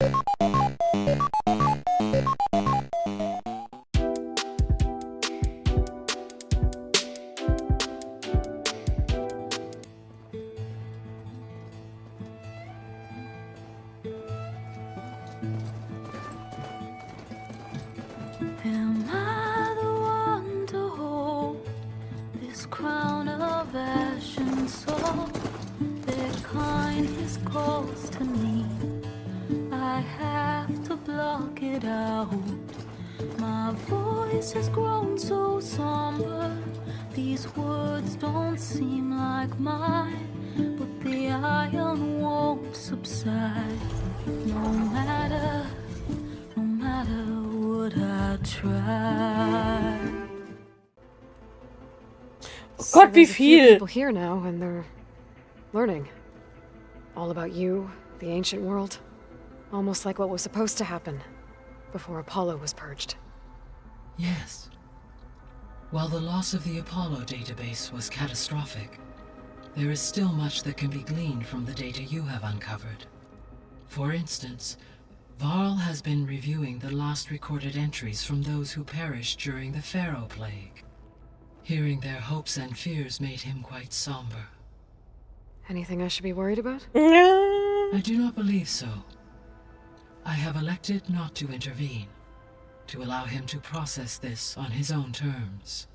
Am I the one to hold this crown of ash and salt? Their kindness calls to me. I have to block it out. My voice has grown so somber. These words don't seem like mine, but the iron won't subside. No matter what I try. Oh Gott, wie there's a few viel! people here now, and they're learning. All about you, the ancient world. Almost like what was supposed to happen before Apollo was purged. Yes. While the loss of the Apollo database was catastrophic, there is still much that can be gleaned from the data you have uncovered. For instance, Varl has been reviewing the last recorded entries from those who perished during the Pharaoh Plague. Hearing their hopes and fears made him quite somber. Anything I should be worried about? I do not believe so. I have elected not to intervene, to allow him to process this on his own terms.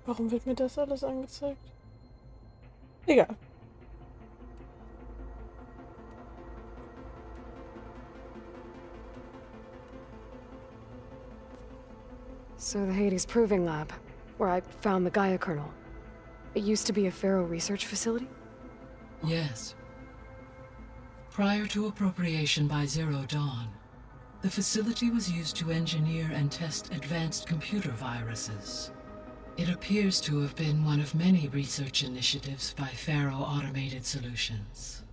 Warum wird mir das alles angezeigt? Egal. So the Hades Proving Lab, where I found the Gaia kernel. It used to be a Pharaoh research facility? Yes. Prior to appropriation by Zero Dawn, the facility was used to engineer and test advanced computer viruses. It appears to have been one of many research initiatives by Pharaoh Automated Solutions.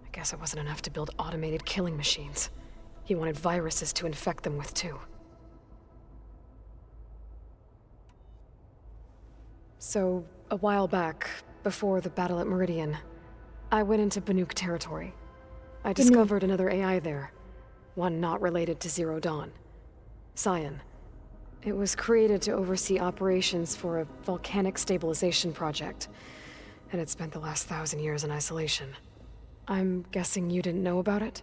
I guess it wasn't enough to build automated killing machines. He wanted viruses to infect them with too. So, a while back, before the battle at Meridian, I went into Banuk territory. I discovered another AI there, one not related to Zero Dawn. Cyan. It was created to oversee operations for a volcanic stabilization project, and it spent the last 1,000 years in isolation. I'm guessing you didn't know about it?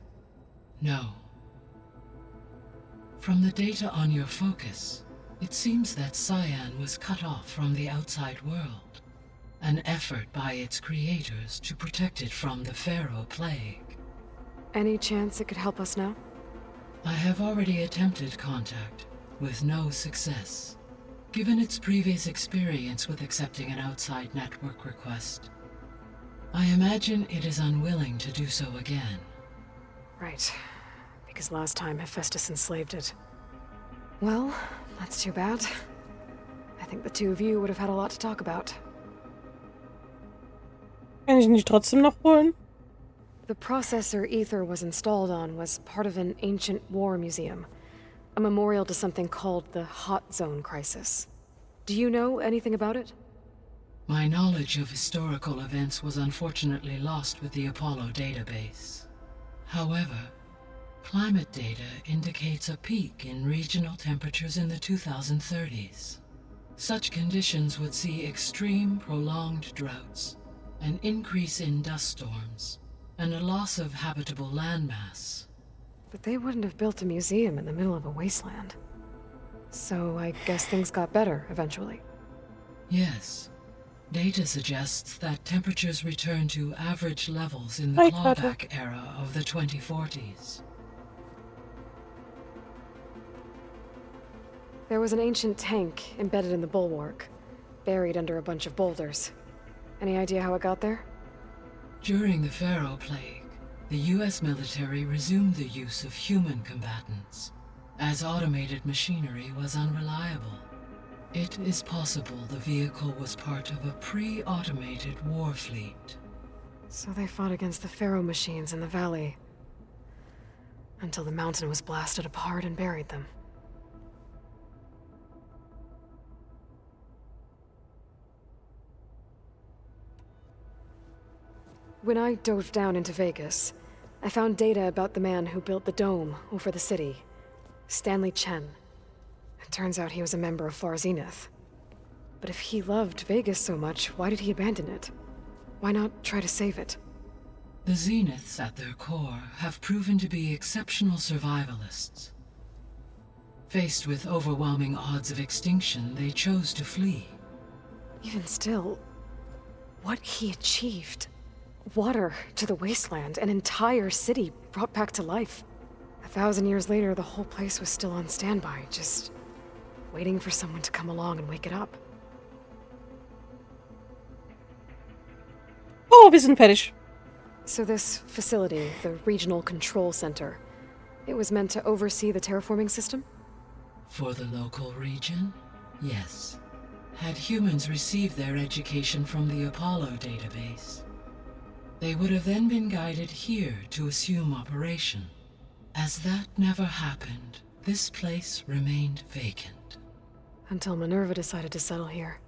No. From the data on your focus, it seems that Cyan was cut off from the outside world, an effort by its creators to protect it from the Pharaoh Plague. Any chance it could help us now? I have already attempted contact, with no success. Given its previous experience with accepting an outside network request, I imagine it is unwilling to do so again. Right. Because last time Hephaestus enslaved it. Well, that's too bad. I think the two of you would have had a lot to talk about. Kann ich nicht trotzdem noch holen? The processor Ether was installed on was part of an ancient war museum. A memorial to something called the Hot Zone Crisis. Do you know anything about it? My knowledge of historical events was unfortunately lost with the Apollo database. However, climate data indicates a peak in regional temperatures in the 2030s. Such conditions would see extreme, prolonged droughts, an increase in dust storms, and a loss of habitable landmass. But they wouldn't have built a museum in the middle of a wasteland. So I guess things got better eventually. Yes. Data suggests that temperatures returned to average levels in the clawback era of the 2040s. There was an ancient tank embedded in the bulwark, buried under a bunch of boulders. Any idea how it got there? During the Pharaoh Plague, the US military resumed the use of human combatants, as automated machinery was unreliable. It is possible the vehicle was part of a pre-automated war fleet. So they fought against the Pharaoh machines in the valley. Until the mountain was blasted apart and buried them. When I dove down into Vegas, I found data about the man who built the dome over the city, Stanley Chen. It turns out he was a member of Far Zenith. But if he loved Vegas so much, why did he abandon it? Why not try to save it? The Zeniths at their core have proven to be exceptional survivalists. Faced with overwhelming odds of extinction, they chose to flee. Even still, what he achieved. Water to the wasteland, an entire city brought back to life. 1,000 years later, the whole place was still on standby, just waiting for someone to come along and wake it up. Oh, wir sind fertig. So this facility, the Regional Control Center, it was meant to oversee the terraforming system? For the local region, yes. Had humans received their education from the Apollo database, they would have then been guided here to assume operation. As that never happened, this place remained vacant. Until Minerva decided to settle here.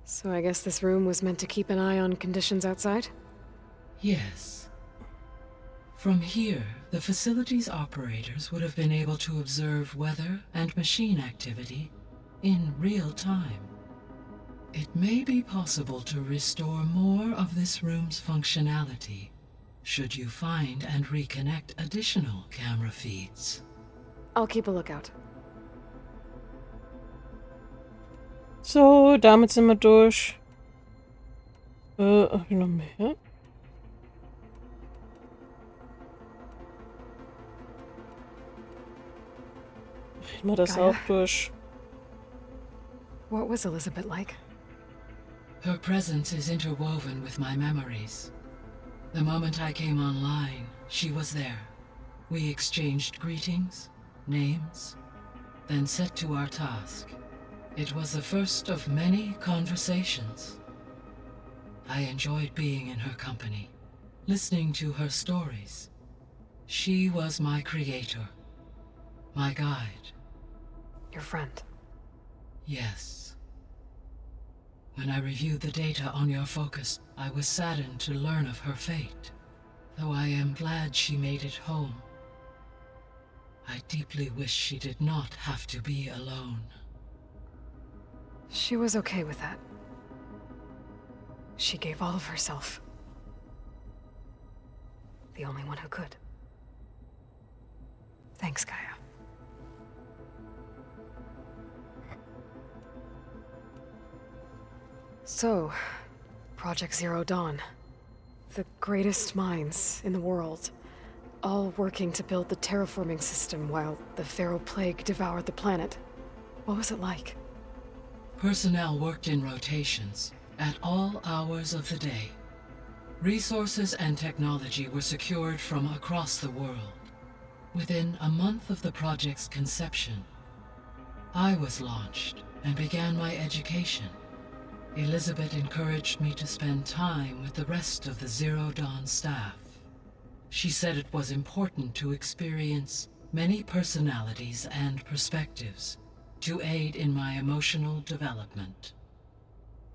So I guess this room was meant to keep an eye on conditions outside? Yes. From here, the facility's operators would have been able to observe weather and machine activity in real time. It may be possible to restore more of this room's functionality, should you find and reconnect additional camera feeds. I'll keep a lookout. So, damit sind wir durch. Hab ich noch mehr? Reden wir das Gaia? auch durch. What was Elizabeth like? Her presence is interwoven with my memories. The moment I came online, she was there. We exchanged greetings, names, then set to our task. It was the first of many conversations. I enjoyed being in her company, listening to her stories. She was my creator, my guide. Your friend. Yes. When I reviewed the data on your focus, I was saddened to learn of her fate, though I am glad she made it home. I deeply wish she did not have to be alone. She was okay with that. She gave all of herself. The only one who could. Thanks, Gaia. So, Project Zero Dawn. The greatest minds in the world, all working to build the terraforming system while the Pharaoh Plague devoured the planet. What was it like? Personnel worked in rotations, at all hours of the day. Resources and technology were secured from across the world. Within a month of the project's conception, I was launched and began my education. Elizabeth encouraged me to spend time with the rest of the Zero Dawn staff. She said it was important to experience many personalities and perspectives to aid in my emotional development.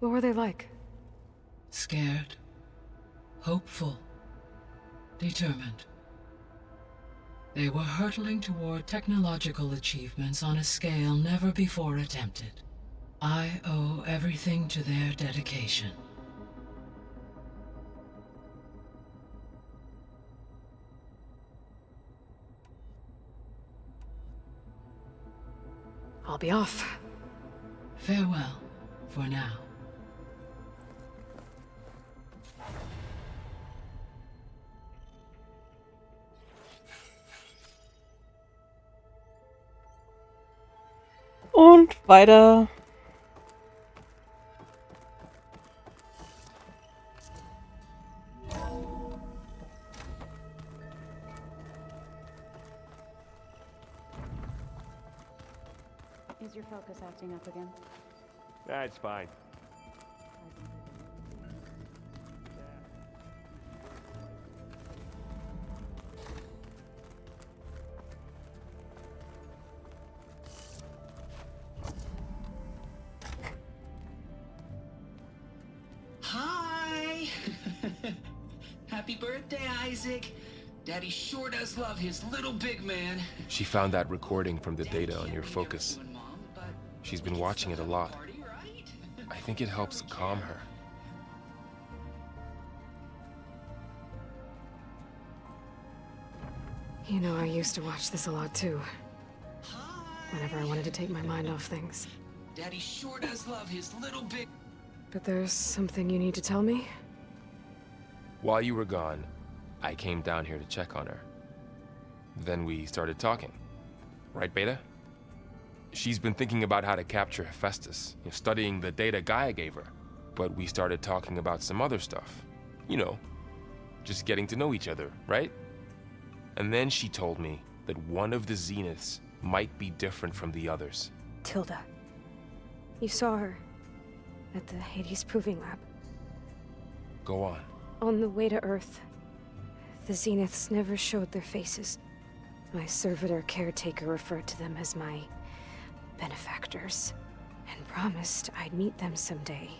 What were they like? Scared, hopeful, determined. They were hurtling toward technological achievements on a scale never before attempted. I owe everything to their dedication. I'll be off. Farewell, for now. Und weiter. coming up again? That's fine. Hi! Happy birthday, Isaac. Daddy sure does love his little big man. She found that recording from the data on your focus. She's been watching it a lot. I think it helps calm her. You know, I used to watch this a lot too. Whenever I wanted to take my mind off things. Daddy sure does love his little big... But there's something you need to tell me? While you were gone, I came down here to check on her. Then we started talking. Right, Beta? She's been thinking about how to capture Hephaestus, studying the data Gaia gave her. But we started talking about some other stuff. You know, just getting to know each other, right? And then she told me that one of the Zeniths might be different from the others. Tilda. You saw her at the Hades Proving Lab. Go on. On the way to Earth, the Zeniths never showed their faces. My servitor caretaker referred to them as my benefactors, and promised I'd meet them someday,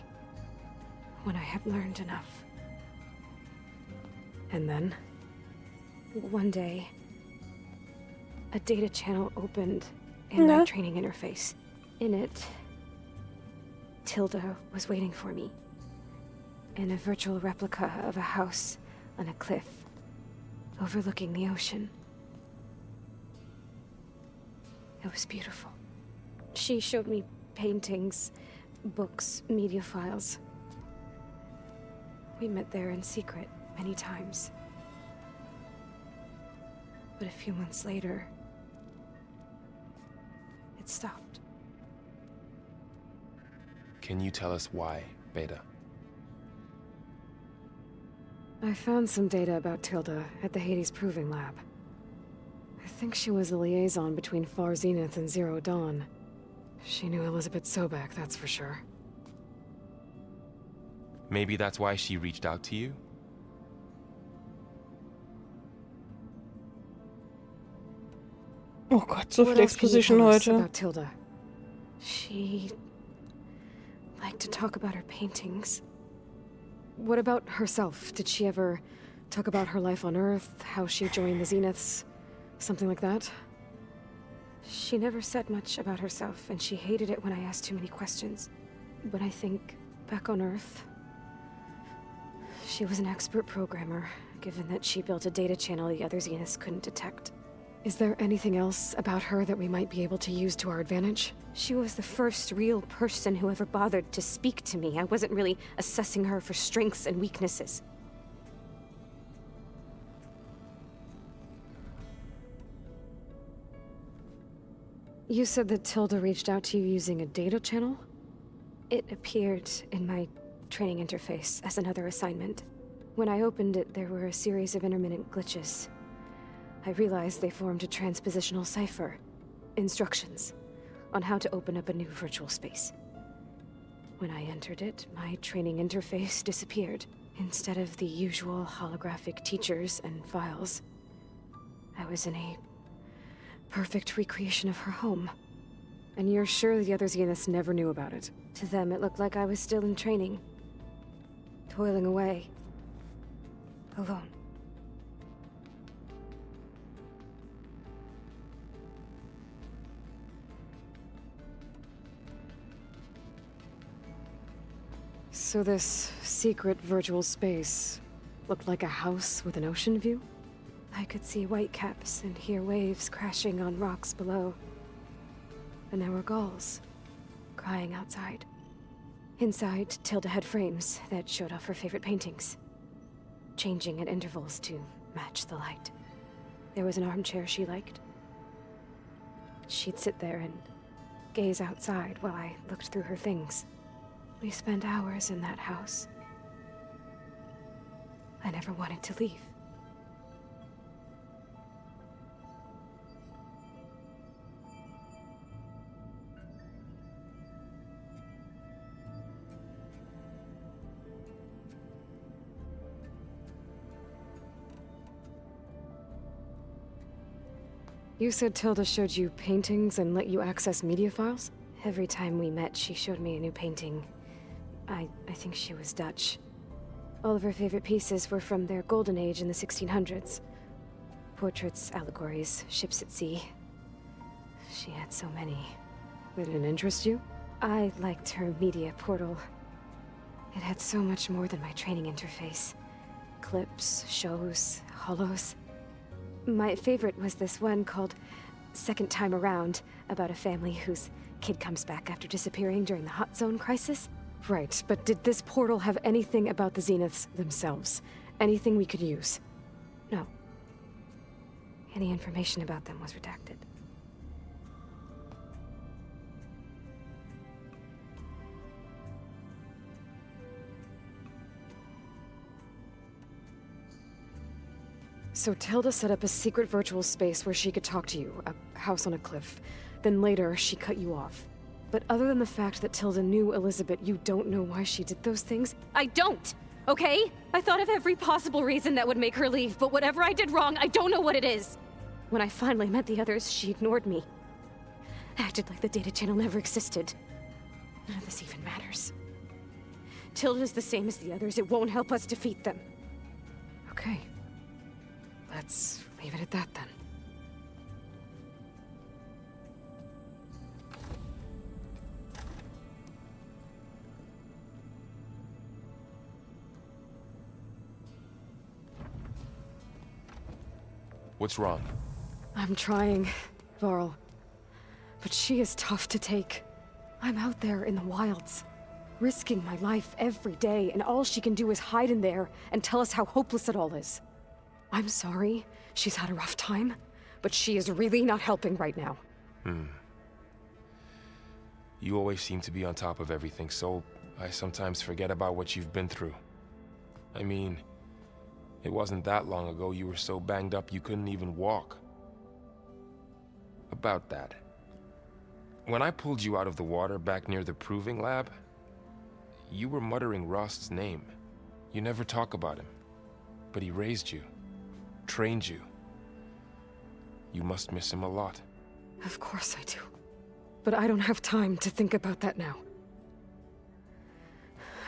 when I had learned enough. And then? One day, a data channel opened in my training interface. In it, Tilda was waiting for me, in a virtual replica of a house on a cliff, overlooking the ocean. It was beautiful. She showed me paintings, books, media files. We met there in secret many times. But a few months later, it stopped. Can you tell us why, Beta? I found some data about Tilda at the Hades Proving Lab. I think she was the liaison between Far Zenith and Zero Dawn. She knew Elizabeth Sobek, that's for sure. Maybe that's why she reached out to you? Oh Gott, so What viel else can you Exposition tell us heute. about Tilda? She liked to talk about her paintings. What about herself? Did she ever talk about her life on Earth, how she joined the Zeniths, something like that? She never said much about herself, and she hated it when I asked too many questions. But I think, back on Earth, she was an expert programmer, given that she built a data channel the other Zeniths couldn't detect. Is there anything else about her that we might be able to use to our advantage? She was the first real person who ever bothered to speak to me. I wasn't really assessing her for strengths and weaknesses. You said that Tilda reached out to you using a data channel? It appeared in my training interface as another assignment. When I opened it, there were a series of intermittent glitches. I realized they formed a transpositional cipher. Instructions on how to open up a new virtual space. When I entered it, my training interface disappeared. Instead of the usual holographic teachers and files, I was in a perfect recreation of her home. And you're sure the other Zeniths never knew about it? To them, it looked like I was still in training. Toiling away. Alone. So this secret virtual space looked like a house with an ocean view? I could see whitecaps and hear waves crashing on rocks below. And there were gulls crying outside. Inside, Tilda had frames that showed off her favorite paintings, changing at intervals to match the light. There was an armchair she liked. She'd sit there and gaze outside while I looked through her things. We spent hours in that house. I never wanted to leave. You said Tilda showed you paintings and let you access media files? Every time we met, she showed me a new painting. I think she was Dutch. All of her favorite pieces were from their golden age in the 1600s. Portraits, allegories, ships at sea. She had so many. They didn't interest you? I liked her media portal. It had so much more than my training interface. Clips, shows, holos. My favorite was this one called Second Time Around, about a family whose kid comes back after disappearing during the Hot Zone crisis. Right, but did this portal have anything about the Zeniths themselves? Anything we could use? No. Any information about them was redacted. So Tilda set up a secret virtual space where she could talk to you, a house on a cliff. Then later, she cut you off. But other than the fact that Tilda knew Elizabeth, you don't know why she did those things? I don't! Okay? I thought of every possible reason that would make her leave, but whatever I did wrong, I don't know what it is! When I finally met the others, she ignored me. Acted like the data channel never existed. None of this even matters. Tilda's the same as the others. It won't help us defeat them. Okay. Let's leave it at that then. What's wrong? I'm trying, Varl. But she is tough to take. I'm out there in the wilds, risking my life every day, and all she can do is hide in there and tell us how hopeless it all is. I'm sorry, she's had a rough time, but she is really not helping right now. You always seem to be on top of everything, so I sometimes forget about what you've been through. I mean, it wasn't that long ago you were so banged up you couldn't even walk. About that. When I pulled you out of the water back near the proving lab, you were muttering Rost's name. You never talk about him, but he raised you. Trained you. You must miss him a lot. Of course I do. But I don't have time to think about that now.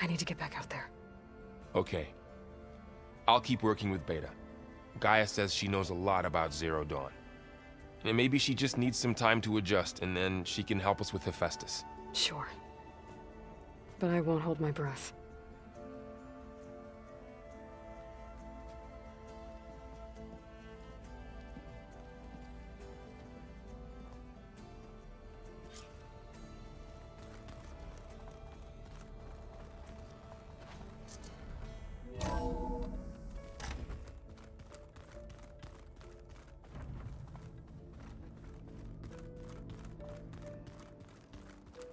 I need to get back out there. Okay. I'll keep working with Beta. Gaia says she knows a lot about Zero Dawn. And maybe she just needs some time to adjust, and then she can help us with Hephaestus. Sure. But I won't hold my breath.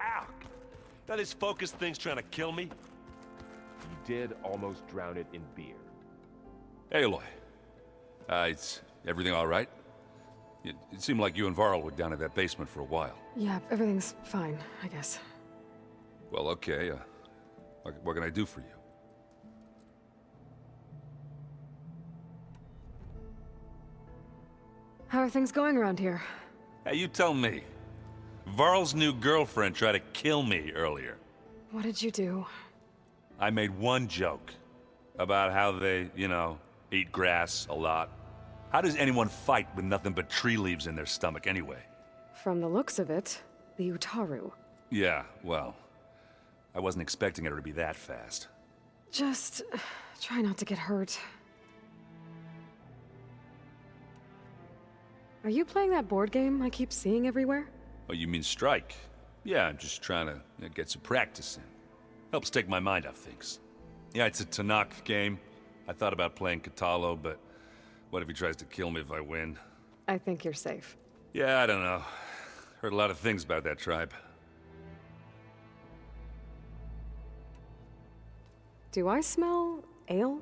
Ow! Now this focus thing's trying to kill me? You did almost drown it in beer. Hey, Aloy. Is everything all right? It seemed like you and Varl were down at that basement for a while. Yeah, everything's fine, I guess. Well, okay. What can I do for you? How are things going around here? Hey, you tell me. Varl's new girlfriend tried to kill me earlier. What did you do? I made one joke about how they, eat grass a lot. How does anyone fight with nothing but tree leaves in their stomach anyway? From the looks of it, the Utaru. Yeah, well, I wasn't expecting her to be that fast. Just try not to get hurt. Are you playing that board game I keep seeing everywhere? Oh, you mean Strike? Yeah, I'm just trying to get some practice in. Helps take my mind off things. Yeah, it's a Tanakh game. I thought about playing Katalo, but what if he tries to kill me if I win? I think you're safe. Yeah, I don't know. Heard a lot of things about that tribe. Do I smell ale?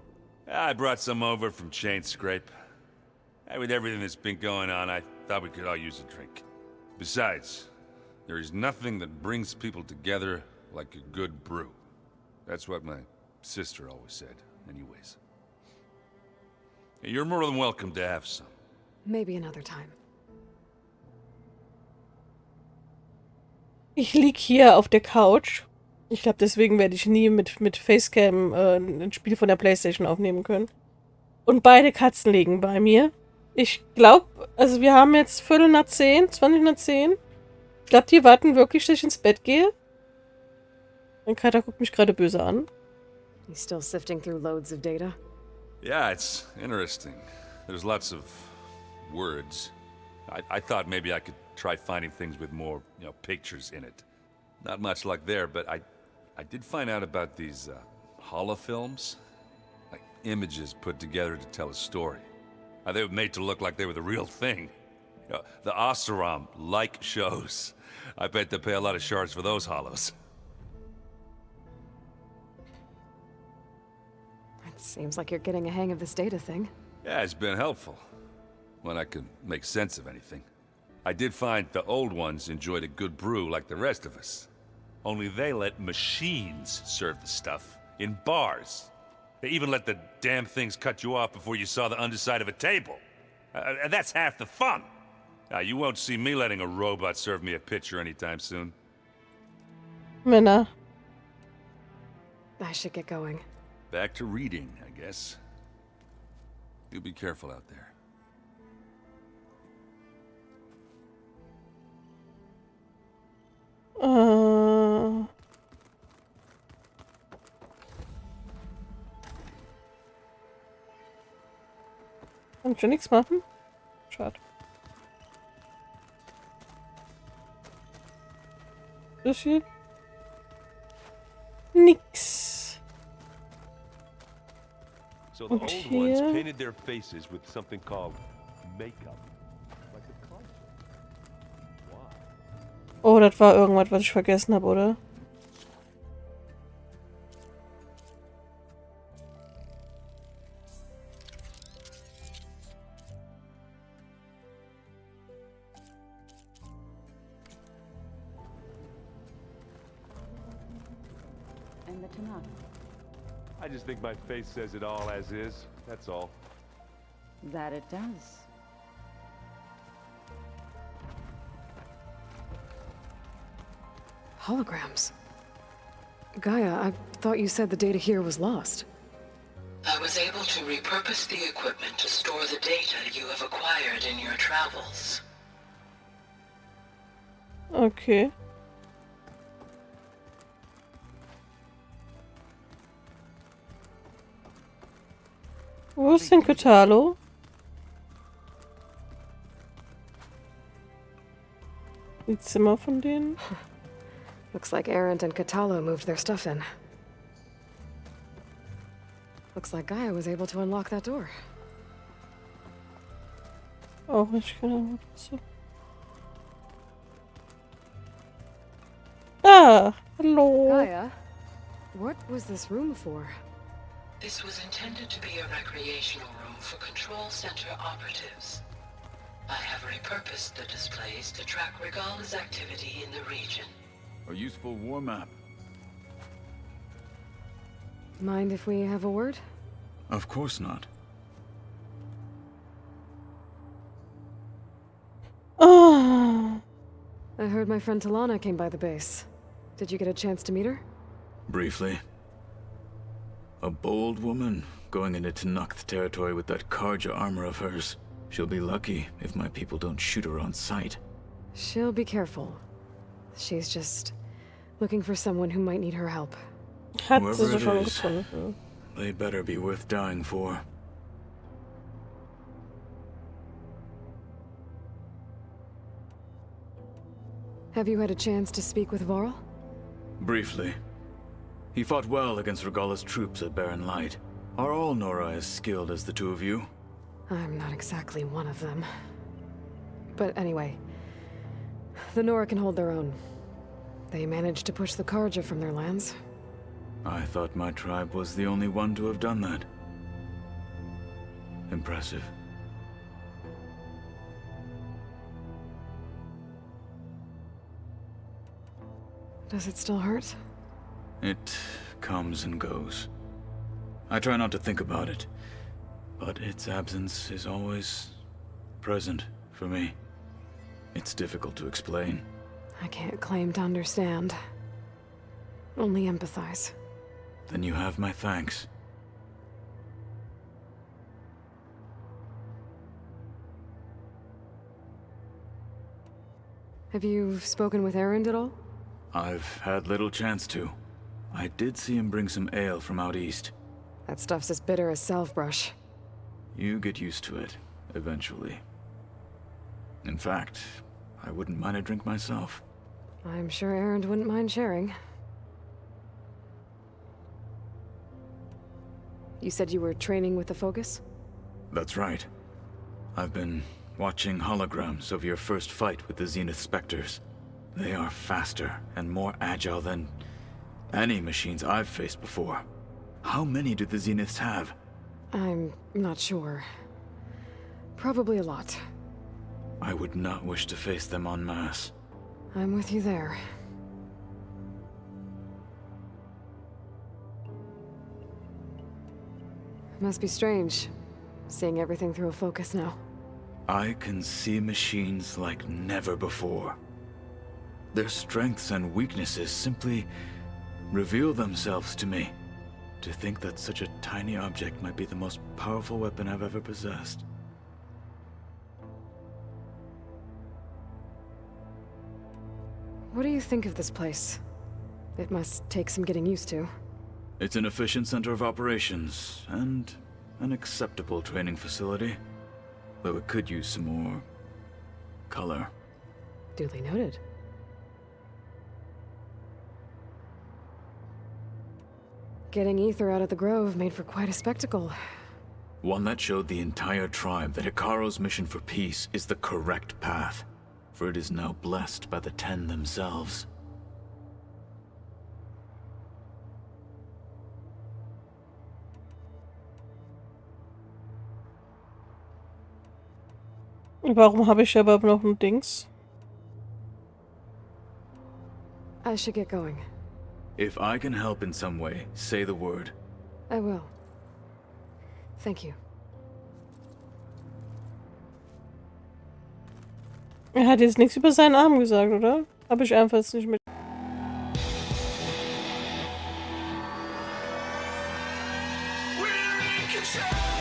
I brought some over from Chain Scrape. With everything that's been going on, I thought we could all use a drink. Besides, there is nothing that brings people together like a good brew. That's what my sister always said, anyways. You're more than welcome to have some. Maybe another time. Ich lieg hier auf der Couch. Ich glaube, deswegen werde ich nie mit Facecam ein Spiel von der PlayStation aufnehmen können. Und beide Katzen liegen bei mir. Ich glaube, also wir haben jetzt 9:15, 20:10. Ich glaube, die warten wirklich, dass ich ins Bett gehe. Mein Kater guckt mich gerade böse an. You still sifting through loads of data? Yeah, it's interesting. There's lots of words. I thought maybe I could try finding things with more, pictures in it. Not much luck there, but I did find out about these holofilms. Like images put together to tell a story. They were made to look like they were the real thing. The Oseram-like shows. I bet they pay a lot of shards for those hollows. It seems like you're getting a hang of this data thing. Yeah, it's been helpful. When I could make sense of anything. I did find the old ones enjoyed a good brew like the rest of us. Only they let machines serve the stuff in bars. They even let the damn things cut you off before you saw the underside of a table. And that's half the fun. Now, you won't see me letting a robot serve me a pitcher anytime soon. Männer. I should get going. Back to reading, I guess. You be careful out there. Kann ich ja nichts machen? Schade. Das hier? Nix. So the old ones painted their faces with something called makeup. Like a clown. Why? Oh, das war irgendwas, was ich vergessen habe, oder? I just think my face says it all as is. That's all. That it does. Holograms. Gaia, I thought you said the data here was lost. I was able to repurpose the equipment to store the data you have acquired in your travels. Okay. Wo ist denn Kotalo? Die Zimmer von denen? Looks like Erend and Katalo moved their stuff in. Looks like Gaia was able to unlock that door. Auch nicht genau. Ah, hallo. Gaia, what was this room for? This was intended to be a recreational room for Control Center operatives. I have repurposed the displays to track Regala's activity in the region. A useful war map. Mind if we have a word? Of course not. Ah. I heard my friend Talana came by the base. Did you get a chance to meet her? Briefly. A bold woman going into Tenakth territory with that Karja armor of hers. She'll be lucky if my people don't shoot her on sight. She'll be careful. She's just looking for someone who might need her help. Hat Whoever sie so it schon is, gefunden. they better be worth dying for. Have you had a chance to speak with Varl? Briefly. He fought well against Regala's troops at Barren Light. Are all Nora as skilled as the two of you? I'm not exactly one of them. But anyway, the Nora can hold their own. They managed to push the Karja from their lands. I thought my tribe was the only one to have done that. Impressive. Does it still hurt? It comes and goes. I try not to think about it, but its absence is always present for me. It's difficult to explain. I can't claim to understand. Only empathize. Then you have my thanks. Have you spoken with Erend at all? I've had little chance to. I did see him bring some ale from out east. That stuff's as bitter as self-brush. You get used to it, eventually. In fact, I wouldn't mind a drink myself. I'm sure Erend wouldn't mind sharing. You said you were training with the Focus? That's right. I've been watching holograms of your first fight with the Zenith Spectres. They are faster and more agile than any machines I've faced before. How many do the Zeniths have? I'm not sure. Probably a lot. I would not wish to face them en masse. I'm with you there. Must be strange, seeing everything through a Focus now. I can see machines like never before. Their strengths and weaknesses simply reveal themselves to me. To think that such a tiny object might be the most powerful weapon I've ever possessed. What do you think of this place? It must take some getting used to. It's an efficient center of operations, and an acceptable training facility. Though it could use some more color. Duly noted. Getting ether out of the grove made for quite a spectacle. One that showed the entire tribe that Hikaru's mission for peace is the correct path, for it is now blessed by the Ten themselves. Warum habe ich aber noch ein Dings? I should get going. If I can help in some way, say the word. I will. Thank you. Er hat jetzt nichts über seinen Arm gesagt, oder? Habe ich einfach jetzt nicht mit. We're in control.